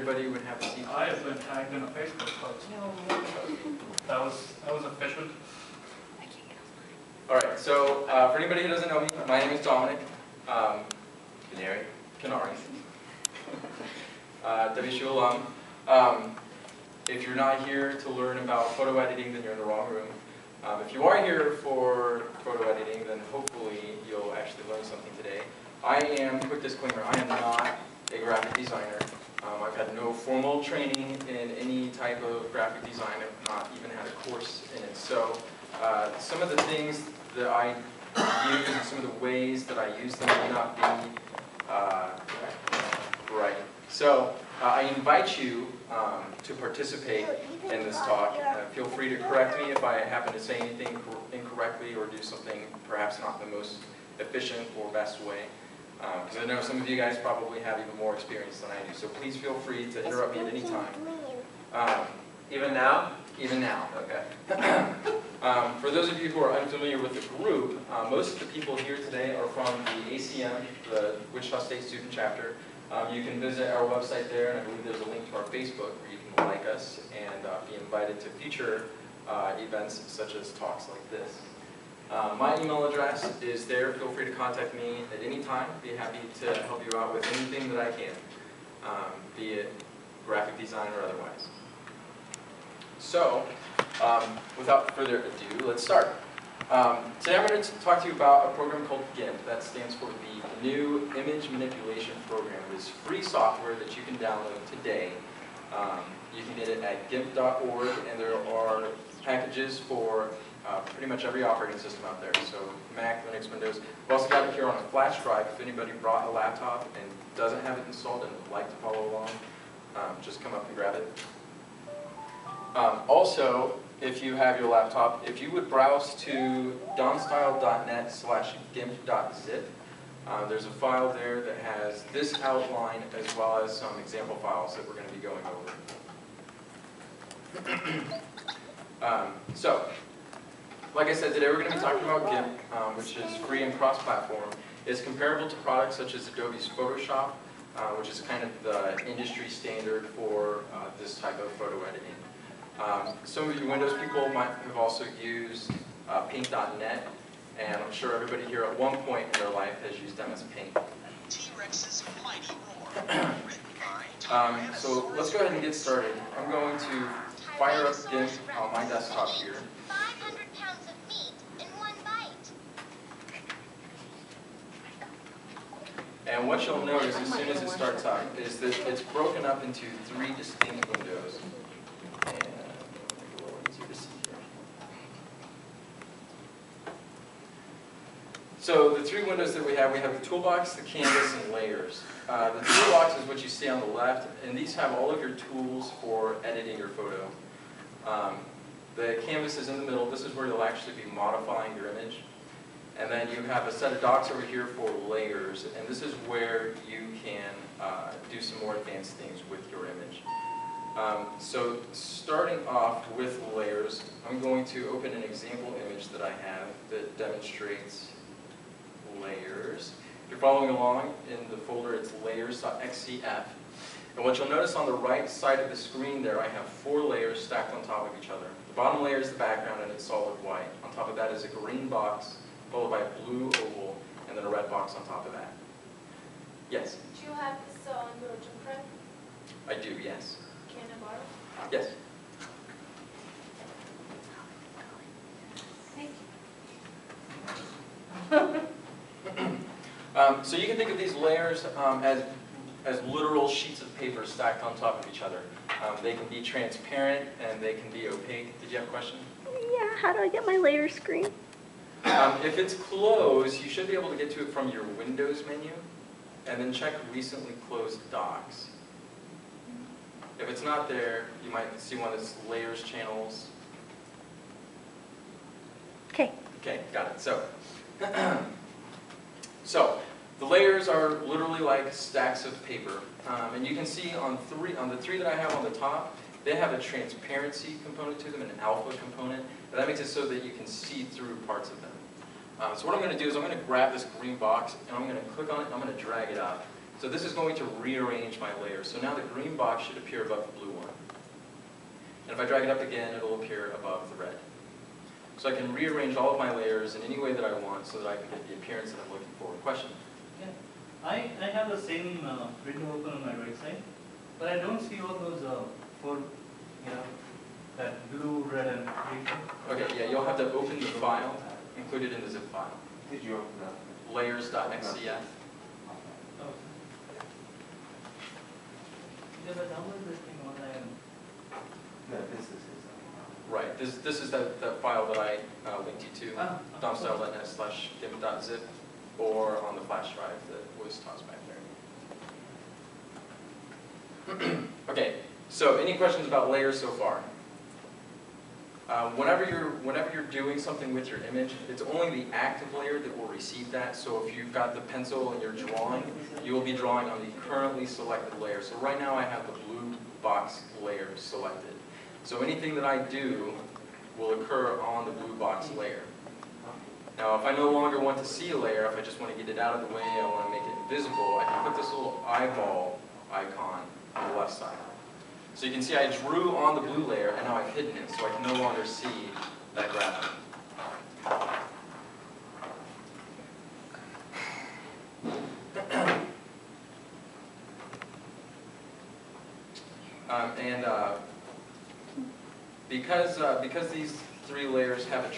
everybody would have a seat. I have been tagged in a Facebook post. That was efficient. All right, so for anybody who doesn't know me, my name is Dominic Canary, WSU alum. If you're not here to learn about photo editing, then you're in the wrong room. If you are here for photo editing, then hopefully you'll actually learn something today. I am, quick disclaimer, I am not a graphic designer. I've had no formal training in any type of graphic design. I've not even had a course in it. So some of the things that I use and some of the ways that I use them may not be right. So I invite you to participate in this talk. Feel free to correct me if I happen to say anything incorrectly or do something perhaps not the most efficient or best way. Because I know some of you guys probably have even more experience than I do. So please feel free to interrupt me at any time. Even now? Even now. Okay. For those of you who are unfamiliar with the group, most of the people here today are from the ACM, the Wichita State Student Chapter. You can visit our website there, and I believe there's a link to our Facebook where you can like us and be invited to future events such as talks like this. My email address is there. Feel free to contact me at any time. Be happy to help you out with anything that I can, be it graphic design or otherwise. So, without further ado, let's start. Today I'm going to talk to you about a program called GIMP. That stands for the New Image Manipulation Program. It is free software that you can download today. You can get it at gimp.org, and there are packages for pretty much every operating system out there. So Mac, Linux, Windows. We've also got it here on a flash drive. If anybody brought a laptop and doesn't have it installed and would like to follow along, just come up and grab it. Also, if you have your laptop, if you would browse to donstyle.net/gimp.zip, there's a file there that has this outline as well as some example files that we're going to be going over. So, like I said, today we're going to be talking about GIMP, which is free and cross-platform. It's comparable to products such as Adobe's Photoshop, which is kind of the industry standard for this type of photo editing. Some of you Windows people might have also used Paint.net, and I'm sure everybody here at one point in their life has used MS Paint. T-Rex's mighty roar. So let's go ahead and get started. I'm going to fire up GIMP on my desktop here. 500 pounds of meat in one bite. And what you'll notice as soon as it starts up is that it's broken up into 3 distinct windows. So the 3 windows that we have the toolbox, the canvas, and layers. The toolbox is what you see on the left, and these have all of your tools for editing your photo. The canvas is in the middle. This is where you'll actually be modifying your image. And then you have a set of dots over here for layers, and this is where you can do some more advanced things with your image. So starting off with layers, I'm going to open an example image that I have that demonstrates layers. If you're following along in the folder, it's layers.xcf. And what you'll notice on the right side of the screen there, I have 4 layers stacked on top of each other. The bottom layer is the background and it's solid white. On top of that is a green box, followed by a blue oval, and then a red box on top of that. Yes? Do you have this on Belgian print? I do, yes. Can I borrow? Yes. Thank you. So you can think of these layers as literal sheets of paper stacked on top of each other. They can be transparent and they can be opaque. Did you have a question? Yeah, how do I get my layer screen? If it's closed, you should be able to get to it from your Windows menu, and then check Recently Closed Docs. If it's not there, you might see one that's Layers Channels. Okay. Okay, got it. So the layers are literally like stacks of paper, and you can see on the 3 that I have on the top, they have a transparency component to them and an alpha component, and that makes it so that you can see through parts of them. So what I'm going to do is I'm going to grab this green box and I'm going to click on it and I'm going to drag it up. So this is going to rearrange my layers. So now the green box should appear above the blue one. And if I drag it up again, it'll appear above the red. So I can rearrange all of my layers in any way that I want so that I can get the appearance that I'm looking for. Question? Yeah. I have the same window open on my right side, but I don't see all those that blue, red, and green. Okay, yeah, you'll have to open the file, included in the zip file. Did you open up? Layers.xcf. Oh. Because I downloaded this thing online. No, this is his. Right, this is that file that I linked you to, domstyle.net/gimp.zip, or on the flash drive that was tossed back there. Okay, so any questions about layers so far? Whenever you're doing something with your image, it's only the active layer that will receive that. So if you've got the pencil and you're drawing, you will be drawing on the currently selected layer. So right now I have the blue box layer selected. So anything that I do will occur on the blue box layer. Now if I no longer want to see a layer, if I just want to get it out of the way, I want to make it invisible, I can put this little eyeball icon on the left side. So you can see I drew on the blue layer and now I've hidden it, so I can no longer see that graphic. Because these three layers have an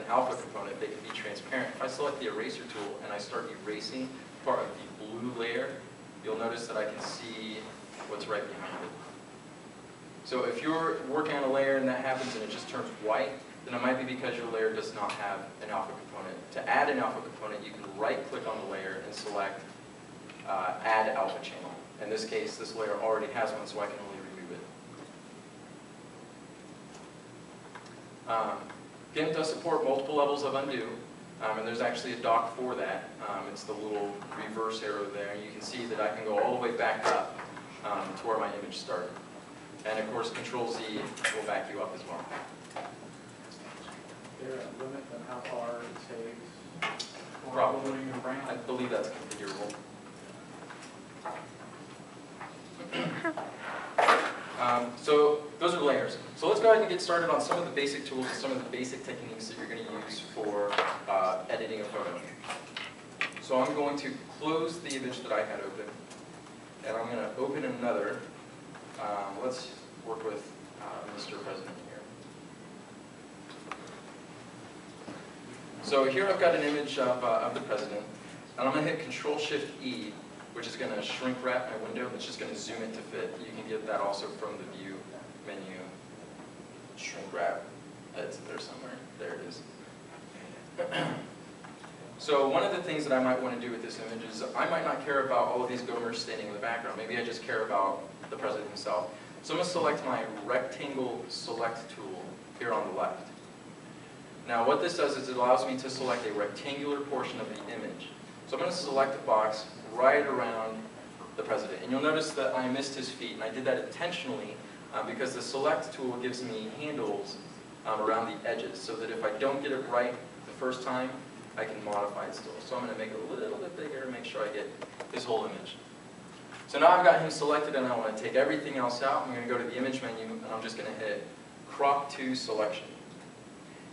alpha component, they can be transparent. If I select the eraser tool and I start erasing part of the blue layer, you'll notice that I can see what's right behind it. So if you're working on a layer and that happens and it just turns white, then it might be because your layer does not have an alpha component. To add an alpha component, you can right-click on the layer and select Add Alpha Channel. In this case, this layer already has one, so I can only remove it. GIMP does support multiple levels of undo, and there's actually a dock for that. It's the little reverse arrow there. You can see that I can go all the way back up to where my image started. And of course, Control-Z will back you up as well. Is there a limit on how far it takes for Probably. loading your brand? I believe that's configurable. So those are layers. So let's go ahead and get started on some of the basic tools and some of the basic techniques that you're going to use for editing a photo. So I'm going to close the image that I had open, and I'm going to open another. Let's work with Mr. President here. So here I've got an image of the President, and I'm going to hit Control-Shift-E, which is going to shrink wrap my window. It's just going to zoom it to fit. You can get that also from the View menu. Shrink wrap. It's there somewhere. There it is. So one of the things that I might want to do with this image is I might not care about all of these gomers standing in the background. Maybe I just care about the President himself. So I'm going to select my Rectangle Select tool here on the left. Now what this does is it allows me to select a rectangular portion of the image. So I'm going to select a box right around the President. And you'll notice that I missed his feet, and I did that intentionally because the Select tool gives me handles around the edges so that if I don't get it right the first time, I can modify it still. So I'm going to make it a little bit bigger to make sure I get his whole image. So now I've got him selected and I want to take everything else out. I'm going to go to the image menu and I'm just going to hit Crop to Selection.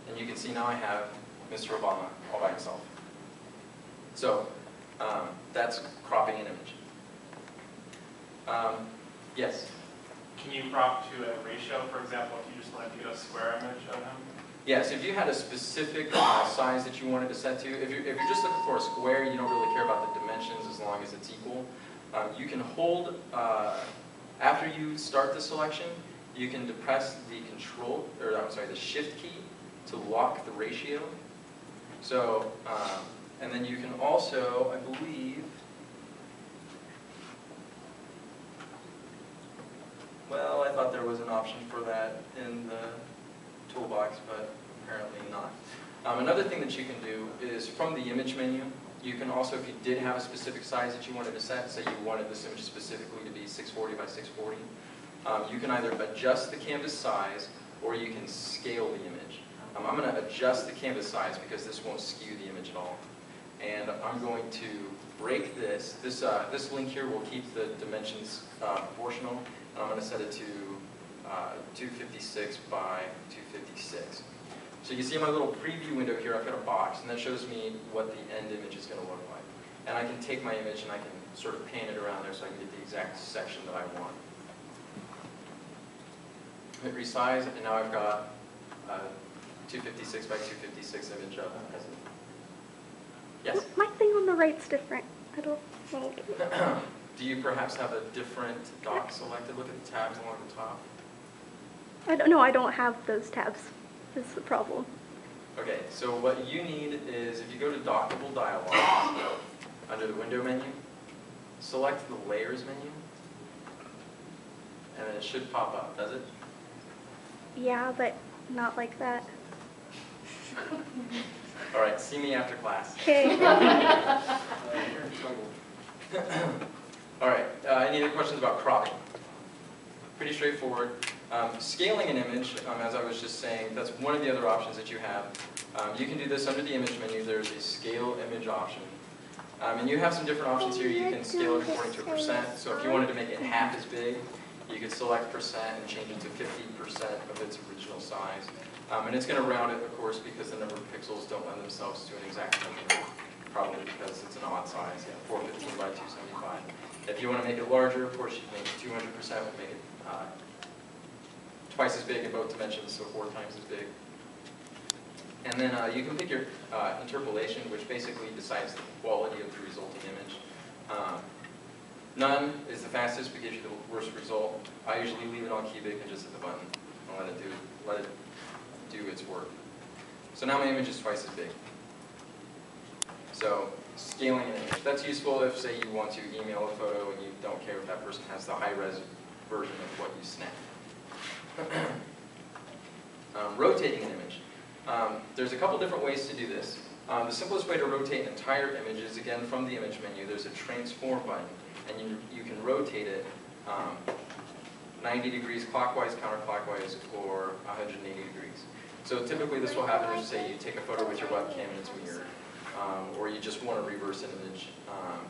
And you can see now I have Mr. Obama all by himself. So that's cropping an image. Yes? Can you crop to a ratio, for example, if you just wanted to get a square image of him? Yes, if you had a specific size that you wanted to set to, if you're just looking for a square, you don't really care about the dimensions as long as it's equal. You can hold, after you start the selection, you can depress the the Shift key to lock the ratio. So, and then you can also, I believe, well, I thought there was an option for that in the toolbox, but apparently not. Another thing that you can do is from the image menu, you can also, if you did have a specific size that you wanted to set, say you wanted this image specifically to be 640 by 640, you can either adjust the canvas size or you can scale the image. I'm going to adjust the canvas size because this won't skew the image at all. and I'm going to break this. This link here will keep the dimensions proportional, and I'm going to set it to 256 by 256. So you see in my little preview window here, I've got a box, and that shows me what the end image is going to look like. And I can take my image and I can sort of pan it around there so I can get the exact section that I want. Hit resize, and now I've got 256 by 256 image of it. Yes? My thing on the right's different. I don't know. Do you perhaps have a different dock selected? Look at the tabs along the top. I don't know. I don't have those tabs. That's the problem. Okay, so what you need is, if you go to Dockable Dialog, under the Window menu, select the Layers menu, and then it should pop up, does it? Yeah, but not like that. All right, see me after class. Okay. You're in trouble. All right, any other questions about cropping? Pretty straightforward. Scaling an image, as I was just saying, that's one of the other options that you have. You can do this under the Image menu. There's a Scale Image option. And you have some different options here. You can scale it according to a percent. So if you wanted to make it half as big, you could select percent and change it to 50% of its original size. And it's going to round it, of course, because the number of pixels don't lend themselves to an exact measurement, probably because it's an odd size, 415 by 275. If you want to make it larger, of course, you can make it 200%, would make it twice as big in both dimensions, so 4 times as big. And then you can pick your interpolation, which basically decides the quality of the resulting image. None is the fastest, but gives you the worst result. I usually leave it on cubic and just hit the button and let it do its work. So now my image is twice as big. So scaling an image. That's useful if, say, you want to email a photo and you don't care if that person has the high-res version of what you snapped. Rotating an image. There's a couple different ways to do this. The simplest way to rotate an entire image is, again, from the Image menu. There's a Transform button, and you can rotate it 90 degrees clockwise, counterclockwise, or 180 degrees. So typically this will happen if, say, you take a photo with your webcam and it's mirrored, or you just want to reverse an image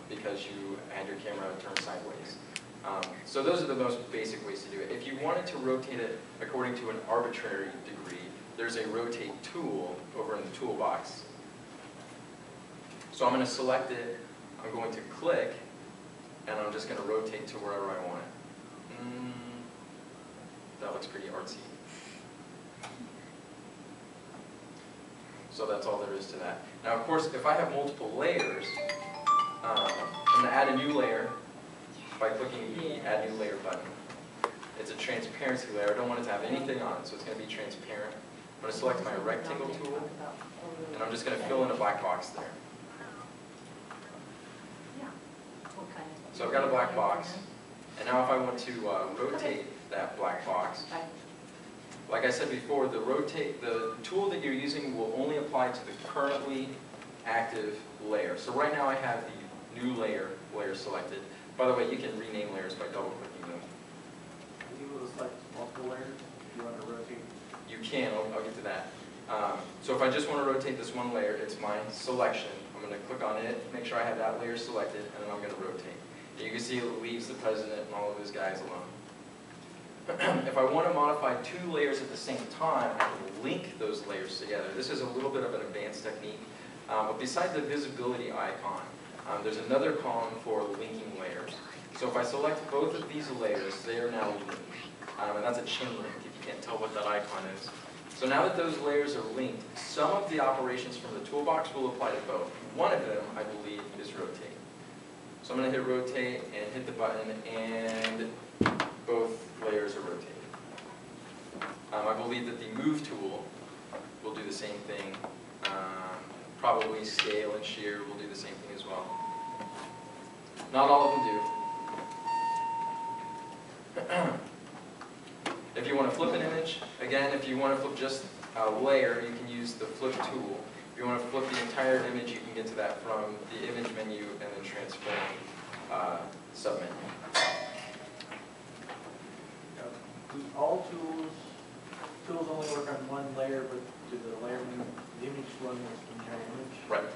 because you had your camera turned sideways. So those are the most basic ways to do it. If you wanted to rotate it according to an arbitrary degree, there's a rotate tool over in the toolbox. So I'm going to select it, I'm going to click, and I'm just going to rotate to wherever I want it. That looks pretty artsy. So that's all there is to that. Now, of course, if I have multiple layers, I'm going to add a new layer by clicking the Add New Layer button. It's a transparency layer. I don't want it to have anything on it, so it's going to be transparent. I'm going to select my rectangle tool, and I'm just going to fill in a black box there. So I've got a black box, and now if I want to rotate that black box, like I said before, the tool that you're using will only apply to the currently active layer. So right now I have the new layer selected. By the way, you can rename layers by double-clicking them. Can you select multiple layers if you want to rotate? You can, I'll get to that. So if I just want to rotate this one layer, it's my selection. I'm going to click on it, make sure I have that layer selected, and then I'm going to rotate. And you can see it leaves the president and all of his guys alone. If I want to modify 2 layers at the same time, I can link those layers together. This is a little bit of an advanced technique. But besides the visibility icon, there's another column for linking layers. So if I select both of these layers, they are now linked. And that's a chain link, if you can't tell what that icon is. So now that those layers are linked, some of the operations from the toolbox will apply to both. One of them, I believe, is rotate. So I'm going to hit rotate and hit the button, and both layers are rotated. I believe that the move tool will do the same thing. Probably scale and shear will do the same thing as well. Not all of them do. If you want to flip an image, again, if you want to flip just a layer, you can use the flip tool. If you want to flip the entire image, you can get to that from the Image menu and then Transform submenu. Do all tools only work on one layer, but do the layer the image one with the entire image? Right.